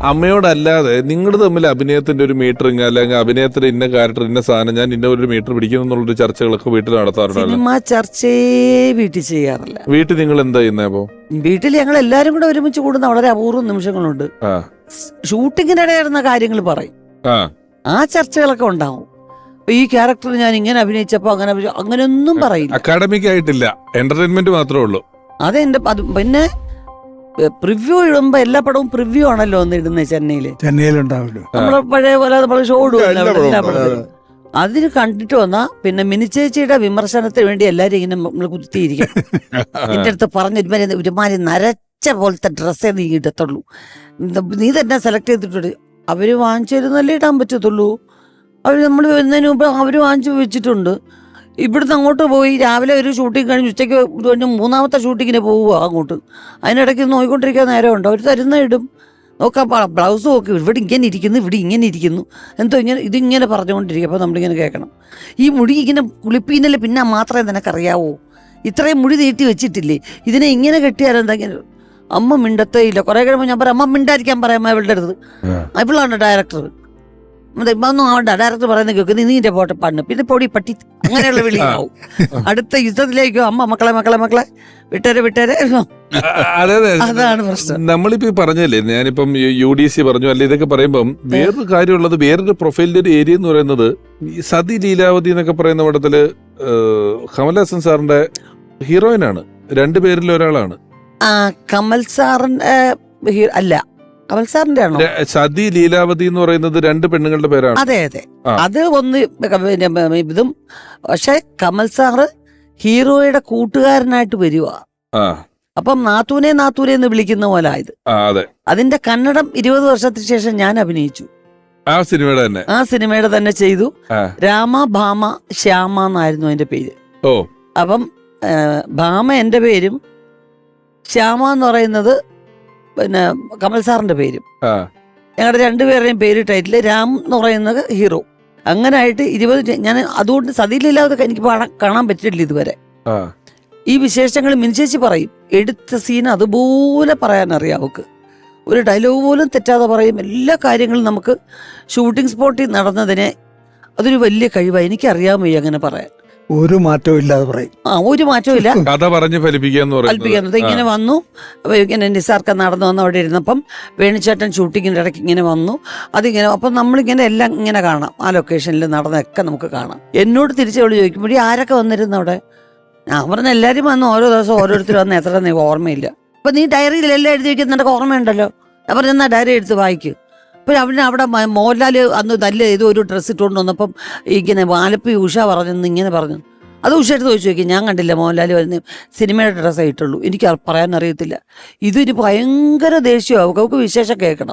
അമ്മയോടല്ലാതെ നിങ്ങൾ തമ്മിൽ അഭിനയത്തിന്റെ ഒരു മീറ്ററിങ് അല്ലെങ്കിൽ അഭിനയത്തിന്റെ ഇന്ന ക്യാരക്ടർ ഇന്ന സാധനം ഞാൻ ഇന്ന ഒരു മീറ്റർ പിടിക്കുന്നു എന്നുള്ളൊരു ചർച്ചകളൊക്കെ വീട്ടിൽ നടത്താറുണ്ടല്ലോ. സിനിമ ചർച്ചയെ വീട്ടിൽ ചെയ്യാറില്ല. വീട്ടിൽ നിങ്ങൾ എന്താ ചെയ്യുന്നത് അപ്പോ? വീട്ടിൽ ഞങ്ങൾ എല്ലാരും കൂടെ ഒരുമിച്ച് കൂടുന്ന വളരെ അപൂർവം നിമിഷങ്ങളുണ്ട്. ഷൂട്ടിങ്ങിനിടെ നടന്ന കാര്യങ്ങൾ പറയും, ആ ചർച്ചകളൊക്കെ ഉണ്ടാവും. ഈ ക്യാരക്ടർ ഞാൻ ഇങ്ങനെ അഭിനയിച്ചപ്പോ അങ്ങനെയൊന്നും പറയില്ല. അക്കാഡമിക് ആയിട്ടില്ല, എന്റർടൈൻമെന്റ് മാത്രമേ ഉള്ളൂ. അതെന്റെ പിന്നെ പ്രിവ്യൂ ഇടുമ്പോ എല്ലാ പടവും പ്രിവ്യൂ ആണല്ലോ ഒന്ന് ഇടുന്നത്. ചെന്നൈയിലുണ്ടാവല്ലോ നമ്മളെ പഴയ പോലെ നമ്മള് ഷോ ഇടുമല്ലോ. അതിന് കണ്ടിട്ട് വന്നാ പിന്നെ മിനിച്ചേച്ചിയുടെ വിമർശനത്തിന് വേണ്ടി എല്ലാരും ഇങ്ങനെ നമ്മൾ കുത്തിയിരിക്കും. എന്റെ അടുത്ത് പറഞ്ഞ ഒരുമാതിരി നരച്ച പോലത്തെ ഡ്രസ്സേ നീ ഇടത്തുള്ളൂ, നീ തന്നെ സെലക്ട് ചെയ്തിട്ടുണ്ട്. അവര് വാങ്ങിച്ചിരുന്നല്ലേ ഇടാൻ പറ്റത്തുള്ളൂ. അവര് നമ്മൾ വരുന്നതിന് മുമ്പ് അവര് വാങ്ങിച്ചു വെച്ചിട്ടുണ്ട്. ഇവിടുന്ന് അങ്ങോട്ട് പോയി രാവിലെ ഒരു ഷൂട്ടിങ് കഴിഞ്ഞ് ഉച്ചയ്ക്ക് കഴിഞ്ഞ് മൂന്നാമത്തെ ഷൂട്ടിങ്ങിന് പോവുക അങ്ങോട്ട്. അതിനിടയ്ക്ക് നോക്കിക്കൊണ്ടിരിക്കാൻ നേരമുണ്ട്. അവർ തരുന്ന ഇടും. നോക്കാം, ബ്ലൗസ് നോക്കി ഇവിടെ ഇങ്ങനെ ഇരിക്കുന്നു, ഇവിടെ ഇങ്ങനെ ഇരിക്കുന്നു, എന്തോ ഇങ്ങനെ ഇതിങ്ങനെ പറഞ്ഞുകൊണ്ടിരിക്കും. അപ്പോൾ നമ്മളിങ്ങനെ കേൾക്കണം, ഈ മുടി ഇങ്ങനെ കുളിപ്പീനല്ലേ പിന്നെ മാത്രമേ നിനക്കറിയാവൂ, ഇത്രയും മുടി നീട്ടി വെച്ചിട്ടില്ലേ, ഇതിനെ ഇങ്ങനെ കെട്ടിയാലെന്തെങ്കിലും. അമ്മ മിണ്ടത്തേ ഇല്ല. കുറെ കഴിയുമ്പോൾ ഞാൻ പറയാം, അമ്മ മിണ്ടായിരിക്കാൻ പറയാം ഇവളുടെ അടുത്ത്. ഇവളാണ് ഡയറക്ടർ. ഒന്നും ആവണ്ട, ഡയറക്ടർ പറയുന്നത് കേൾക്കുന്നത് നീന്റെ പോട്ടെ പാടിന്, പിന്നെ പൊടി പട്ടി അങ്ങനെയുള്ള വിളിയാവും. അടുത്ത യുദ്ധത്തിലേക്കോ അമ്മ മക്കളെ മക്കളെ മക്കളെ വിട്ടേരെ വിട്ടേരെ. അതാണ് പ്രശ്നം. നമ്മളിപ്പോ പറഞ്ഞല്ലേ, ഞാനിപ്പം UDC പറഞ്ഞു അല്ലെ, ഇതൊക്കെ പറയുമ്പം വേറൊരു കാര്യമുള്ളത്, വേറൊരു പ്രൊഫൈലിന്റെ ഒരു ഏരിയ എന്ന് പറയുന്നത് ഈ സതി ലീലാവതി എന്നൊക്കെ പറയുന്ന പടത്തില് കമൽഹാസൻ സാറിന്റെ ഹീറോയിനാണ്. രണ്ടുപേരിൽ ഒരാളാണ്. കമൽ സാറിന്റെ അല്ല, കമൽ സാറിന്റെ ആണോ? സതി ലീലാവതി എന്ന് പറയുന്നത് രണ്ട് പെണ്ണുങ്ങളുടെ പേരാണ്. അതെ അതെ, അത് ഒന്ന് ഇതും. പക്ഷെ കമൽ സാറ് ഹീറോയുടെ കൂട്ടുകാരനായിട്ട് വരിക. അപ്പം നാത്തൂനെ നാത്തൂനെ എന്ന് വിളിക്കുന്ന പോലെ ഇത്. അതിന്റെ കന്നഡം 20 വർഷത്തിന് ശേഷം ഞാൻ അഭിനയിച്ചു. ആ സിനിമയുടെ തന്നെ ചെയ്തു. രാമ ഭാമ ശ്യാമ എന്നായിരുന്നു അതിന്റെ പേര്. അപ്പം ഭാമ എന്റെ പേരും ശ്യാമ എന്ന് പറയുന്നത് പിന്നെ കമൽ സാറിന്റെ പേരും. ഞങ്ങളുടെ രണ്ടുപേരുടെയും പേര് ടൈറ്റില്. രാം എന്ന് പറയുന്നത് ഹീറോ. അങ്ങനെ ആയിട്ട് 20 ഞാൻ അതുകൊണ്ട് സതിയിലില്ലാതെ എനിക്ക് കാണാൻ പറ്റില്ല ഇതുവരെ. ഈ വിശേഷങ്ങൾ മിനിച്ചേച്ചി പറയും. എടുത്ത സീൻ അതുപോലെ പറയാനറിയാം അവക്ക്. ഒരു ഡയലോഗ് പോലും തെറ്റാതെ പറയും. എല്ലാ കാര്യങ്ങളും നമുക്ക് ഷൂട്ടിംഗ് സ്പോട്ടിൽ നടന്നതിനെ അതൊരു വലിയ കഴിവാണ്. എനിക്കറിയാൻ വയ്യ അങ്ങനെ പറയാൻ. ഒരു മാറ്റവും ഇല്ലാതെ പറയും. ഒരു മാറ്റവും ഇല്ല. കഥ പറഞ്ഞ് ഫലിപ്പിക്കാന്ന്. ഇങ്ങനെ വന്നു, ഇങ്ങനെ നിസാർക്ക നടന്നു വന്ന് അവിടെ ഇരുന്നപ്പം വേണിച്ചേട്ടൻ ഷൂട്ടിങ്ങിൻ്റെ ഇടയ്ക്ക് ഇങ്ങനെ വന്നു. അതിങ്ങനെ അപ്പം നമ്മളിങ്ങനെ എല്ലാം ഇങ്ങനെ കാണാം. ആ ലൊക്കേഷനിൽ നടന്നൊക്കെ നമുക്ക് കാണാം. എന്നോട് തിരിച്ചു ചോദിക്കുമ്പോഴേ ആരൊക്കെ വന്നിരുന്നു അവിടെ? ഞാൻ പറഞ്ഞ എല്ലാവരും വന്നു, ഓരോ ദിവസം ഓരോരുത്തർ വന്ന് എത്ര ഓർമ്മയില്ല. അപ്പം നീ ഡയറിയിൽ എല്ലാം എഴുതി വയ്ക്കുന്ന നിനക്ക് ഓർമ്മയുണ്ടല്ലോ. ഞാൻ പറഞ്ഞ എന്നാ ഡയറി എടുത്ത് വായിക്കും. അപ്പോൾ അവിടെ മോഹൻലാൽ അന്ന് നല്ല ഏതോ ഒരു ഡ്രസ്സ് ഇട്ടുകൊണ്ട് വന്നപ്പം ഇങ്ങനെ ആലപ്പി ഉഷ പറഞ്ഞെന്ന് ഇങ്ങനെ പറഞ്ഞു. അത് ഉഷ എടുത്ത് ചോദിച്ചു നോക്കി, ഞാൻ കണ്ടില്ല മോഹൻലാൽ വരുന്ന സിനിമയുടെ ഡ്രസ്സേ ഇട്ടുള്ളൂ, എനിക്ക് പറയാൻ അറിയത്തില്ല. ഇതൊരു ഭയങ്കര ദേഷ്യമാവും. അവൾക്ക് വിശേഷം കേൾക്കണം.